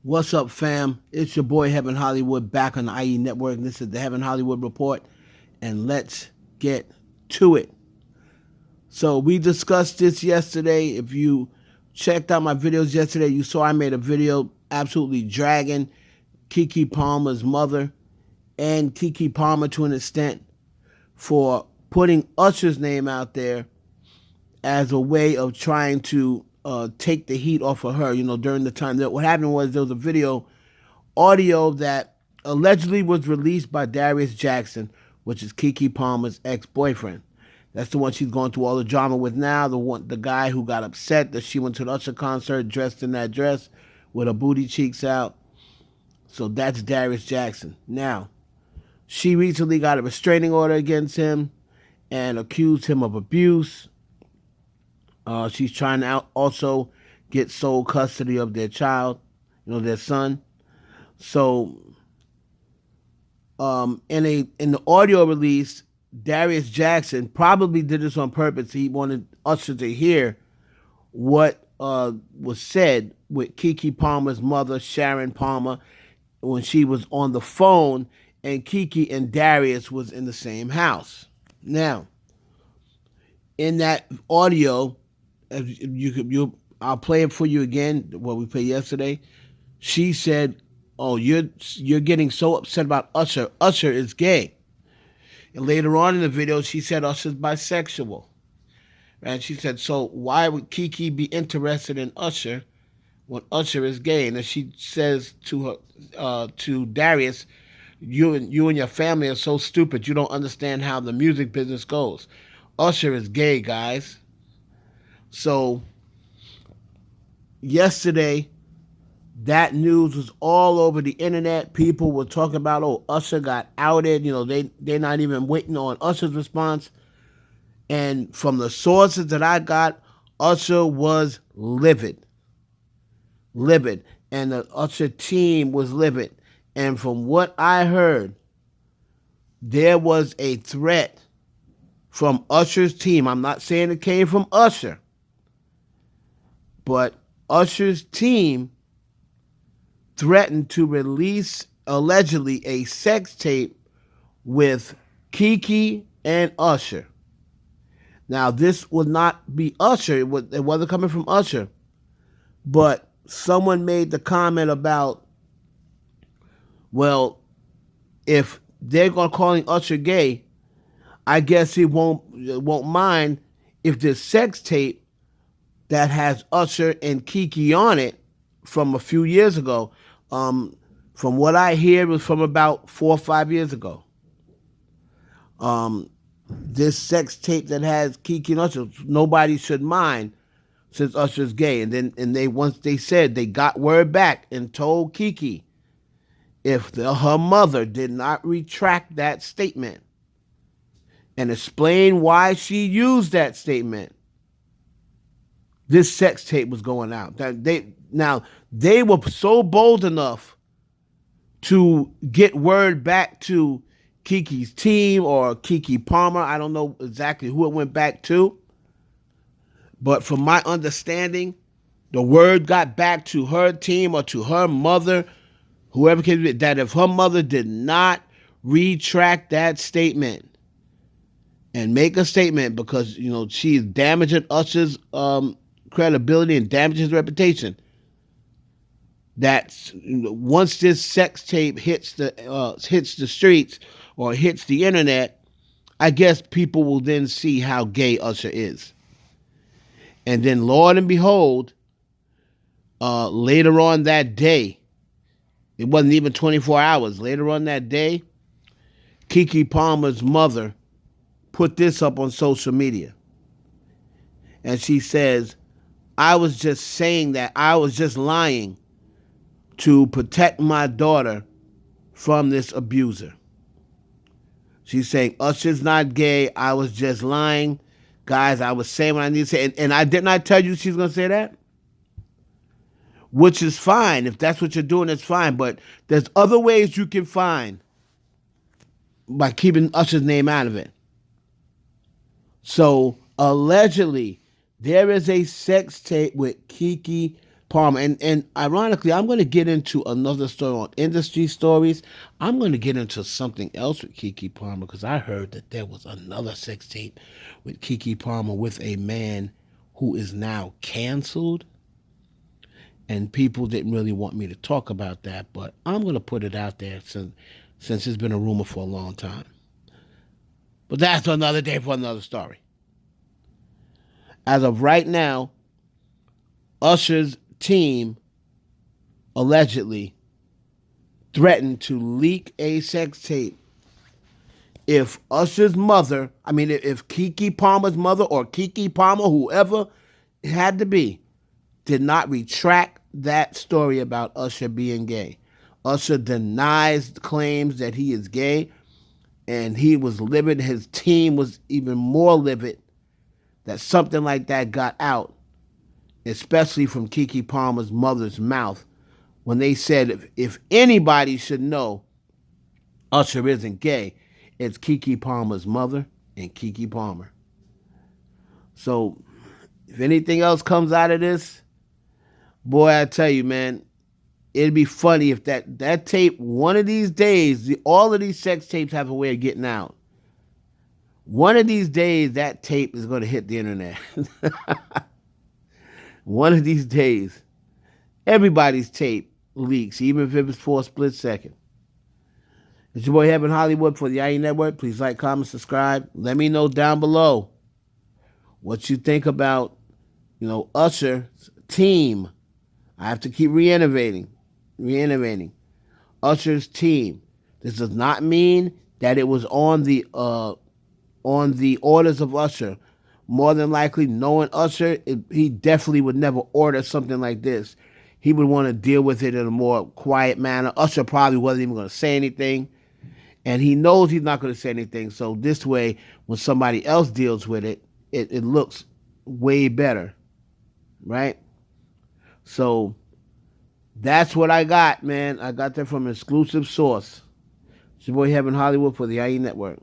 What's up, fam? It's your boy Heaven Hollywood back on the IE Network. This is the Heaven Hollywood Report, and let's get to it. So we discussed this yesterday. If you checked out my videos yesterday, you saw I made a video absolutely dragging Keke Palmer's mother and Keke Palmer to an extent for putting Usher's name out there as a way of trying to take the heat off of her. During the time that what happened was there was a audio that allegedly was released by Darius Jackson, which is Keke Palmer's ex-boyfriend. That's the one she's going through all the drama with now. The guy who got upset that she went to the Usher concert dressed in that dress with her booty cheeks out. So that's Darius Jackson. Now, she recently got a restraining order against him and accused him of abuse. She's trying to also get sole custody of their child, their son. So, in the audio release, Darius Jackson probably did this on purpose. He wanted Usher to hear what was said with Keke Palmer's mother, Sharon Palmer, when she was on the phone, and Keke and Darius was in the same house. Now, in that audio, I'll play it for you again. What we played yesterday. She said, "Oh, you're getting so upset about Usher. Usher is gay." And later on in the video, she said Usher's bisexual. And she said, "So why would Keke be interested in Usher when Usher is gay?" And then she says to Darius, "You and your family are so stupid. You don't understand how the music business goes. Usher is gay, guys." So yesterday, that news was all over the internet. People were talking about, oh, Usher got outed. They're not even waiting on Usher's response. And from the sources that I got, Usher was livid. Livid. And the Usher team was livid. And from what I heard, there was a threat from Usher's team. I'm not saying it came from Usher, but Usher's team threatened to release, allegedly, a sex tape with Keke and Usher. Now, this would not be Usher. It wasn't coming from Usher. But someone made the comment about, well, if they're going to calling Usher gay, I guess he won't mind if this sex tape that has Usher and Keke on it from a few years ago. From what I hear, it was from about 4 or 5 years ago. This sex tape that has Keke and Usher, nobody should mind since Usher's gay. And once they said, they got word back and told Keke if her mother did not retract that statement and explain why she used that statement, this sex tape was going out. They were so bold enough to get word back to Keke's team or Keke Palmer. I don't know exactly who it went back to. But from my understanding, the word got back to her team or to her mother, whoever came, that if her mother did not retract that statement and make a statement, because she is damaging Usher's credibility and damages his reputation, that once this sex tape hits the streets or hits the internet, I guess people will then see how gay Usher is. And then, Lord and behold, later on that day, it wasn't even 24 hours, later on that day, Keke Palmer's mother put this up on social media. And she says, "I was just saying that. I was just lying to protect my daughter from this abuser." She's saying, "Usher's not gay. I was just lying. Guys, I was saying what I need to say." And I did not tell you she's going to say that, which is fine. If that's what you're doing, it's fine. But there's other ways you can find by keeping Usher's name out of it. So, allegedly, there is a sex tape with Keke Palmer. And ironically, I'm going to get into another story on industry stories. I'm going to get into something else with Keke Palmer because I heard that there was another sex tape with Keke Palmer with a man who is now canceled. And people didn't really want me to talk about that, but I'm going to put it out there since it's been a rumor for a long time. But that's another day for another story. As of right now, Usher's team allegedly threatened to leak a sex tape if Usher's mother, if Keke Palmer's mother or Keke Palmer, whoever it had to be, did not retract that story about Usher being gay. Usher denies claims that he is gay, and he was livid. His team was even more livid that something like that got out, especially from Keke Palmer's mother's mouth, when they said if anybody should know Usher isn't gay, it's Keke Palmer's mother and Keke Palmer. So if anything else comes out of this, boy, I tell you, man, it'd be funny if that tape, one of these days, all of these sex tapes have a way of getting out. One of these days, that tape is going to hit the internet. One of these days, everybody's tape leaks, even if it was for a split second. It's your boy Heaven Hollywood for the IE Network. Please like, comment, subscribe. Let me know down below what you think about, Usher's team. I have to keep reiterating. Usher's team. This does not mean that it was on the orders of Usher. More than likely, knowing Usher, he definitely would never order something like this. He would want to deal with it in a more quiet manner. Usher probably wasn't even going to say anything. And he knows he's not going to say anything. So this way, when somebody else deals with it, it looks way better. Right? So that's what I got, man. I got that from an exclusive source. It's your boy Heaven Hollywood for the IE Network.